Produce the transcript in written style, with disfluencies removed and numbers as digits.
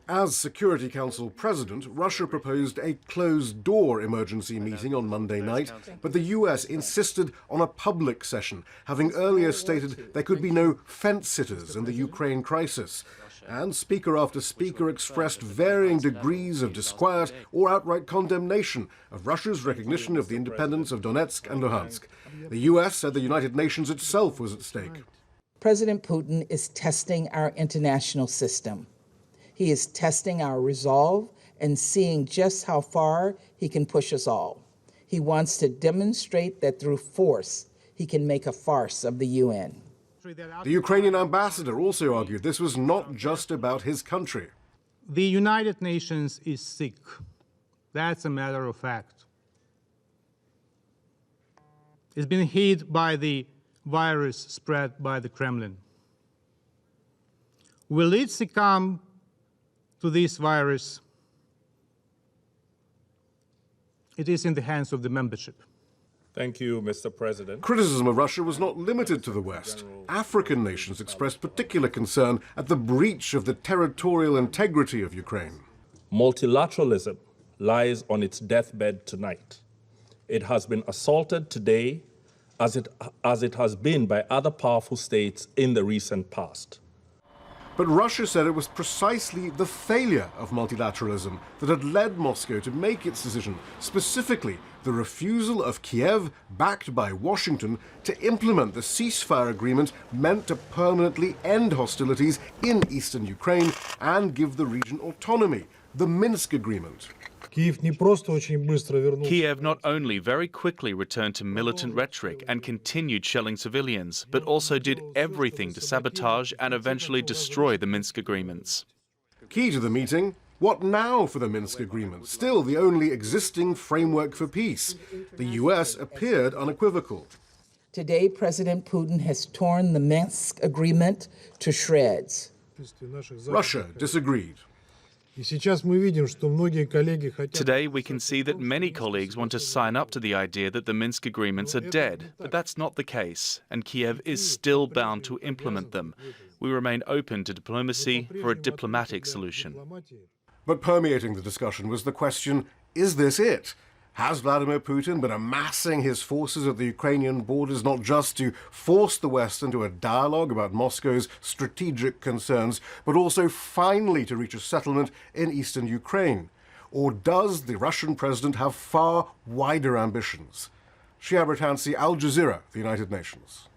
As Security Council President, Russia proposed a closed-door emergency meeting on Monday night, but the US insisted on a public session, having earlier stated there could be no fence-sitters in the Ukraine crisis. And speaker after speaker expressed varying degrees of disquiet or outright condemnation of Russia's recognition of the independence of Donetsk and Luhansk. The US said the United Nations itself was at stake. President Putin is testing our international system. He is testing our resolve and seeing just how far he can push us all. He wants to demonstrate that through force, he can make a farce of the UN. The Ukrainian ambassador also argued this was not just about his country. The United Nations is sick. That's a matter of fact. It's been hit by the virus spread by the Kremlin. Will it succumb to this virus? It is in the hands of the membership. Thank you, Mr. President. Criticism of Russia was not limited to the West. African nations expressed particular concern at the breach of the territorial integrity of Ukraine. Multilateralism lies on its deathbed tonight. It has been assaulted today as it has been by other powerful states in the recent past. But Russia said it was precisely the failure of multilateralism that had led Moscow to make its decision, specifically the refusal of Kiev, backed by Washington, to implement the ceasefire agreement meant to permanently end hostilities in eastern Ukraine and give the region autonomy, the Minsk Agreement. Kiev not only very quickly returned to militant rhetoric and continued shelling civilians, but also did everything to sabotage and eventually destroy the Minsk agreements. Key to the meeting, what now for the Minsk Agreement? Still the only existing framework for peace. The US appeared unequivocal. Today, President Putin has torn the Minsk Agreement to shreds. Russia disagreed. Today, we can see that many colleagues want to sign up to the idea that the Minsk agreements are dead, but that's not the case, and Kiev is still bound to implement them. We remain open to diplomacy for a diplomatic solution. But permeating the discussion was the question, is this it? Has Vladimir Putin been amassing his forces at the Ukrainian borders not just to force the West into a dialogue about Moscow's strategic concerns, but also finally to reach a settlement in eastern Ukraine? Or does the Russian president have far wider ambitions? Shihab, Rattansi, Jazeera, the United Nations.